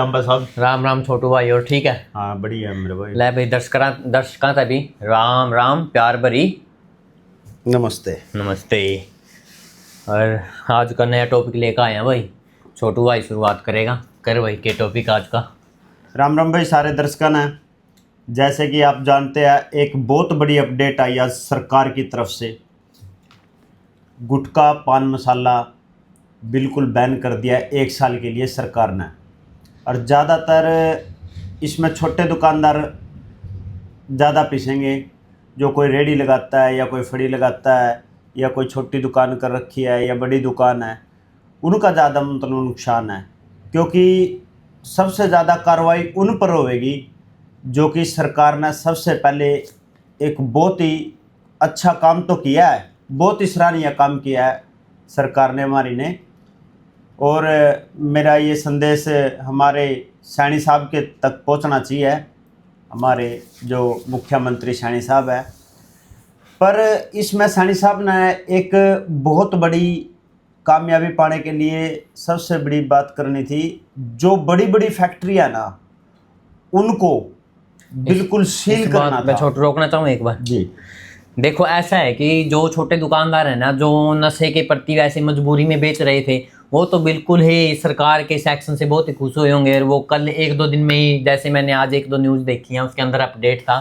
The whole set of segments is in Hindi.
अंबा साहब। राम राम छोटू भाई। और ठीक है? हाँ बढ़िया मेरे भाई। ले भाई दर्शकों तभी राम राम प्यार भरी नमस्ते। नमस्ते। और आज का नया टॉपिक लेकर आए हैं भाई। छोटू भाई शुरुआत करेगा। कर भाई के टॉपिक आज का। राम राम भाई सारे दर्शकों ने। जैसे कि आप जानते हैं एक बहुत बड़ी अपडेट आई आज सरकार की तरफ से। गुटखा पान मसाला बिल्कुल बैन कर दिया 1 साल के लिए सरकार ने। और ज़्यादातर इसमें छोटे दुकानदार ज़्यादा पिसेंगे, जो कोई रेडी लगाता है या कोई फड़ी लगाता है या कोई छोटी दुकान कर रखी है या बड़ी दुकान है, उनका ज़्यादा मतलब नुकसान है। क्योंकि सबसे ज़्यादा कार्रवाई उन पर होगी जो कि सरकार ने सबसे पहले एक बहुत ही अच्छा काम तो किया है, बहुत ही सराहनीय काम किया है सरकार ने हमारी ने। और मेरा ये संदेश हमारे सैनी साहब के तक पहुंचना चाहिए, हमारे जो मुख्यमंत्री सैनी साहब है। पर इसमें सैनी साहब ने एक बहुत बड़ी कामयाबी पाने के लिए सबसे बड़ी बात करनी थी, जो बड़ी बड़ी फैक्ट्री है ना उनको बिल्कुल सील करना था। छोटू रोकना चाहूँ एक बार जी। देखो ऐसा है कि जो छोटे दुकानदार हैं ना, जो नशे के प्रति वैसे मजबूरी में बेच रहे थे, वो तो बिल्कुल ही सरकार के सेक्शन से बहुत ही खुश हुए होंगे। और वो कल 1-2 दिन में ही, जैसे मैंने आज 1-2 न्यूज़ देखी हैं, उसके अंदर अपडेट था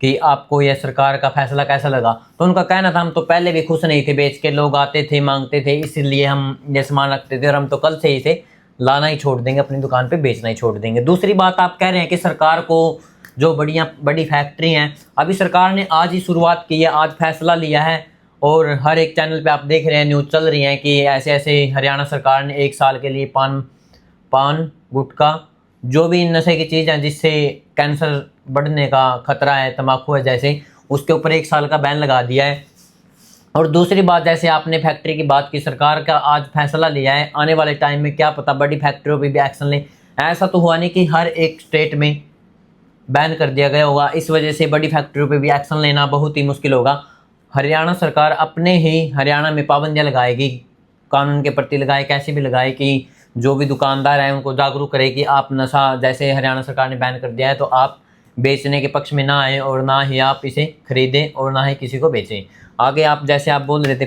कि आपको यह सरकार का फैसला कैसा लगा। तो उनका कहना था हम तो पहले भी खुश नहीं थे, बेच के लोग आते थे मांगते थे, इसलिए हम ये सामान रखते थे, और हम तो कल से ही इसे लाना ही छोड़ देंगे, अपनी दुकान पे बेचना ही छोड़ देंगे। दूसरी बात, आप कह रहे हैं कि सरकार को जो बड़ी फैक्ट्री हैं, अभी सरकार ने आज ही शुरुआत की है, आज फैसला लिया है। और हर एक चैनल पे आप देख रहे हैं, न्यूज़ चल रही है कि ऐसे ऐसे हरियाणा सरकार ने 1 साल के लिए पान गुटखा जो भी नशे की चीज़ है जिससे कैंसर बढ़ने का खतरा है, तंबाकू है जैसे, उसके ऊपर 1 साल का बैन लगा दिया है। और दूसरी बात, जैसे आपने फैक्ट्री की बात की, सरकार का आज फैसला लिया है, आने वाले टाइम में क्या पता बड़ी फैक्ट्रियों पर भी एक्शन ले। ऐसा तो हुआ नहीं कि हर एक स्टेट में बैन कर दिया गया होगा, इस वजह से बड़ी फैक्ट्रियों पे भी एक्शन लेना बहुत ही मुश्किल होगा। हरियाणा सरकार अपने ही हरियाणा में पाबंदियां लगाएगी, कानून के प्रति लगाए, कैसे भी लगाए, कि जो भी दुकानदार हैं उनको जागरूक करे कि आप नशा, जैसे हरियाणा सरकार ने बैन कर दिया है, तो आप बेचने के पक्ष में ना आए और ना ही आप इसे खरीदें और ना ही किसी को बेचें। आगे आप जैसे आप बोल रहे थे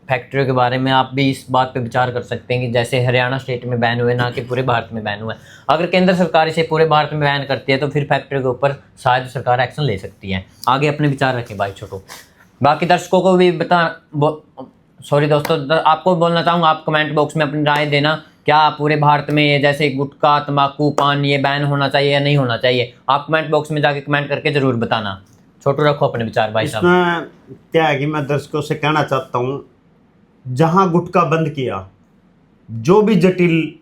फैक्ट्रियों के बारे में, आप भी इस बात पे विचार कर सकते हैं कि जैसे हरियाणा स्टेट में बैन हुए, ना कि पूरे भारत में बैन हुआ है। अगर केंद्र सरकार इसे पूरे भारत में बैन करती है तो फिर फैक्ट्रियों के ऊपर शायद सरकार एक्शन ले सकती है। आगे अपने विचार रखें भाई छोटू। बाकी दर्शकों को भी सॉरी दोस्तों, आपको बोलना चाहूँगा, आप कमेंट बॉक्स में अपनी राय देना, क्या पूरे भारत में जैसे गुटखा, तम्बाकू, पान ये बैन होना चाहिए या नहीं होना चाहिए। आप कमेंट बॉक्स में जाके कमेंट करके जरूर बताना। छोटू रखो अपने विचार भाई साहब। इसमें क्या है कि मैं दर्शकों से कहना चाहता हूँ, जहाँ गुटखा बंद किया, जो भी जटिल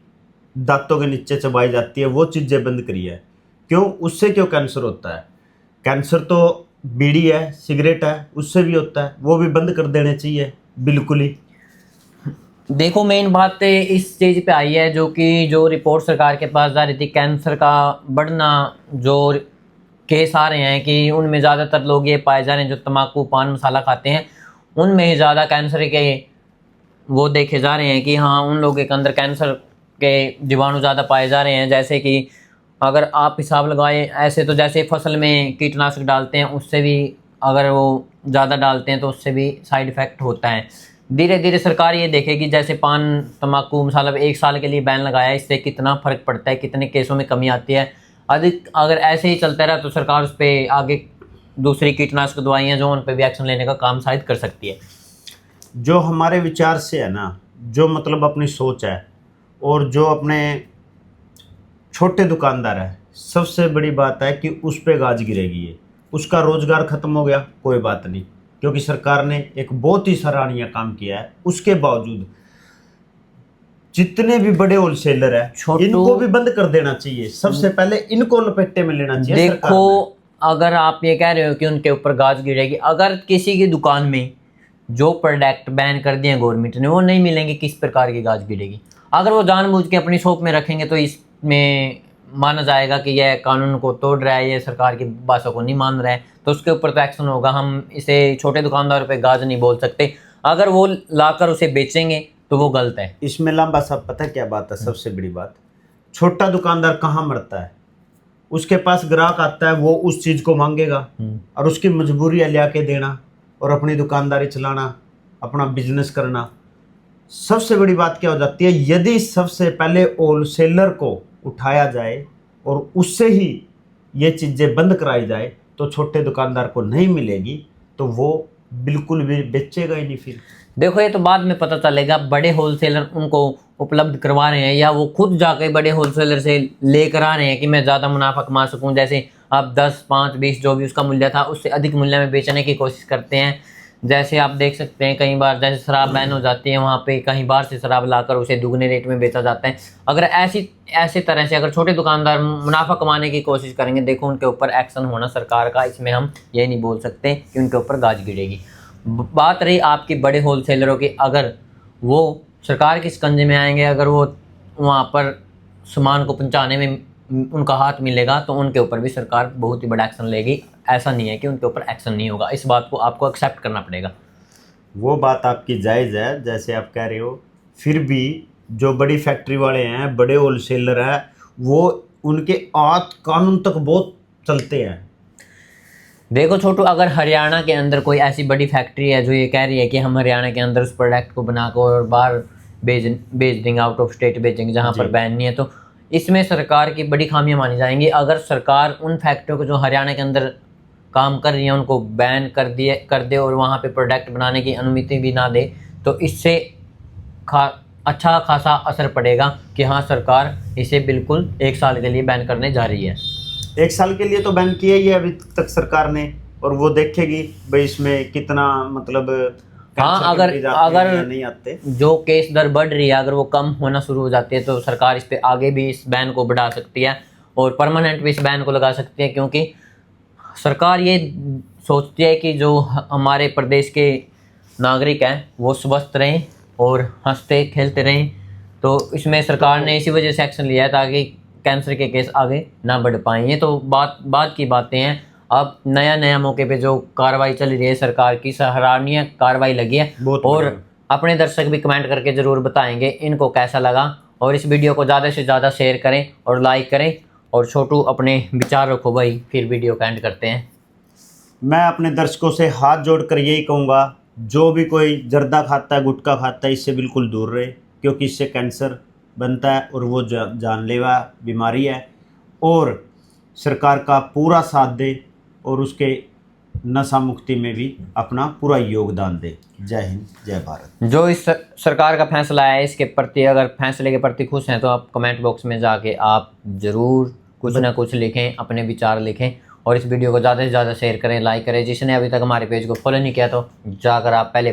दांतों के नीचे चबाई जाती है वो चीज़ें बंद करी है। क्यों? उससे क्यों कैंसर होता है? कैंसर तो बीड़ी है, सिगरेट है, उससे भी होता है, वो भी बंद कर देने चाहिए बिल्कुल ही। देखो मेन बात इस चीज़ पे आई है, जो कि जो रिपोर्ट सरकार के पास जा रही थी, कैंसर का बढ़ना, जो केस आ रहे हैं कि उनमें ज़्यादातर लोग ये पाए जा रहे हैं जो तम्बाकू, पान मसाला खाते हैं, उनमें ही ज़्यादा कैंसर के वो देखे जा रहे हैं कि हाँ, उन लोगों के अंदर कैंसर के जीवाणु ज़्यादा पाए जा रहे हैं। जैसे कि अगर आप हिसाब लगाएं, ऐसे तो जैसे फसल में कीटनाशक डालते हैं, उससे भी अगर वो ज़्यादा डालते हैं तो उससे भी साइड इफ़ेक्ट होता है। धीरे धीरे सरकार ये देखेगी, जैसे पान, तम्बाकू, मसाला 1 साल के लिए बैन लगाया, इससे कितना फ़र्क पड़ता है, कितने केसों में कमी आती है। अधिक अगर ऐसे ही चलता रहा तो सरकार उस पर आगे दूसरी कीटनाशक दवाइयाँ जो उन पर भी एक्शन लेने का काम शायद कर सकती है। जो हमारे विचार से है ना, जो मतलब अपनी सोच है, और जो अपने छोटे दुकानदार है, सबसे बड़ी बात है कि उस पे गाज गिरेगी। ये उसका रोजगार खत्म हो गया, कोई बात नहीं, क्योंकि सरकार ने एक बहुत ही सराहनीय काम किया है। उसके बावजूद जितने भी बड़े होलसेलर है, इनको भी बंद कर देना चाहिए। सबसे पहले इनको लपेटे में लेना चाहिए। देखो अगर आप ये कह रहे हो कि उनके ऊपर गाज गिरेगी, अगर किसी की दुकान में जो प्रोडक्ट बैन कर दिए गवर्नमेंट ने वो नहीं मिलेंगे, किस प्रकार की गाज गिरेगी? अगर वो जानबूझ के अपनी शॉप में रखेंगे तो इसमें माना जाएगा कि यह कानून को तोड़ रहा है, ये सरकार की बातों को नहीं मान रहा है, तो उसके ऊपर तो एक्शन होगा। हम इसे छोटे दुकानदारों पे गाज नहीं बोल सकते। अगर वो लाकर उसे बेचेंगे तो वो गलत है। इसमें लंबा साहब पता क्या बात है? सबसे बड़ी बात, छोटा दुकानदार कहाँ मरता है? उसके पास ग्राहक आता है, वो उस चीज़ को मांगेगा और उसकी मजबूरी है लिया के देना और अपनी दुकानदारी चलाना, अपना बिजनेस करना। सबसे बड़ी बात क्या हो जाती है, यदि सबसे पहले होलसेलर को उठाया जाए और उससे ही ये चीज़ें बंद कराई जाए तो छोटे दुकानदार को नहीं मिलेगी, तो वो बिल्कुल भी बेचेगा ही नहीं। फिर देखो ये तो बाद में पता चलेगा, बड़े होलसेलर उनको उपलब्ध करवा रहे हैं या वो खुद जाके बड़े होलसेलर से लेकर आ रहे हैं कि मैं ज़्यादा मुनाफा कमा सकूं। जैसे अब 10, 5, 20 जो भी उसका मूल्य था उससे अधिक मूल्य में बेचने की कोशिश करते हैं। जैसे आप देख सकते हैं कई बार जैसे शराब बैन हो जाती है, वहाँ पे कहीं बाहर से शराब लाकर उसे दुगने रेट में बेचा जाता है। अगर ऐसी तरह से अगर छोटे दुकानदार मुनाफा कमाने की कोशिश करेंगे, देखो उनके ऊपर एक्शन होना सरकार का, इसमें हम ये नहीं बोल सकते कि उनके ऊपर गाज गिरेगी। बात रही आपकी बड़े होलसेलरों की, अगर वो सरकार के शिकंजे में आएंगे, अगर वो वहाँ पर सामान को पहुँचाने में उनका हाथ मिलेगा तो उनके ऊपर भी सरकार बहुत ही बड़ा एक्शन लेगी। ऐसा नहीं है कि उनके ऊपर एक्शन नहीं होगा, इस बात को आपको एक्सेप्ट करना पड़ेगा। वो बात आपकी जायज़ है जैसे आप कह रहे हो, फिर भी जो बड़ी फैक्ट्री वाले हैं, बड़े होलसेलर हैं, वो उनके हाथ कानून तक बहुत चलते हैं। देखो छोटू, अगर हरियाणा के अंदर कोई ऐसी बड़ी फैक्ट्री है जो ये कह रही है कि हम हरियाणा के अंदर उस प्रोडक्ट को बनाकर और बाहर बेच देंगे, आउट ऑफ स्टेट बेचेंगे जहाँ पर बैन नहीं है, तो इसमें सरकार की बड़ी खामियां मानी जाएंगी। अगर सरकार उन फैक्ट्रियों को जो हरियाणा के अंदर काम कर रही है उनको बैन कर दे और वहाँ पे प्रोडक्ट बनाने की अनुमति भी ना दे, तो इससे अच्छा खासा असर पड़ेगा कि हाँ सरकार इसे बिल्कुल 1 साल के लिए बैन करने जा रही है। 1 साल के लिए तो बैन किया ही है अभी तक सरकार ने, और वो देखेगी भाई इसमें कितना मतलब हाँ, अगर नहीं आते, जो केस दर बढ़ रही है अगर वो कम होना शुरू हो जाती है तो सरकार इस पे आगे भी इस बैन को बढ़ा सकती है और परमानेंट भी इस बैन को लगा सकती है, क्योंकि सरकार ये सोचती है कि जो हमारे प्रदेश के नागरिक हैं वो स्वस्थ रहें और हंसते खेलते रहें। तो इसमें सरकार ने इसी वजह से एक्शन लिया है ताकि कैंसर के केस आगे ना बढ़ पाएँ। ये तो बात की बातें हैं। अब नया मौके पे जो कार्रवाई चल रही है सरकार की, सराहनीय कार्रवाई लगी है, और अपने दर्शक भी कमेंट करके ज़रूर बताएंगे इनको कैसा लगा। और इस वीडियो को ज़्यादा से ज़्यादा शेयर करें और लाइक करें। और छोटू अपने विचार रखो भाई, फिर वीडियो का एंड करते हैं। मैं अपने दर्शकों से हाथ जोड़कर यही कहूँगा, जो भी कोई जर्दा खाता है, गुटखा खाता है, इससे बिल्कुल दूर रहे, क्योंकि इससे कैंसर बनता है और वो जानलेवा बीमारी है। और सरकार का पूरा साथ दे और उसके नशा मुक्ति में भी अपना पूरा योगदान दे। जय हिंद, जय भारत। जो इस सरकार का फैसला है इसके प्रति, अगर फैसले के प्रति खुश हैं तो आप कमेंट बॉक्स में जाके आप ज़रूर कुछ ना कुछ लिखें, अपने विचार लिखें और इस वीडियो को ज़्यादा से ज़्यादा शेयर करें, लाइक करें। जिसने अभी तक हमारे पेज को फॉलो नहीं किया तो जाकर आप पहले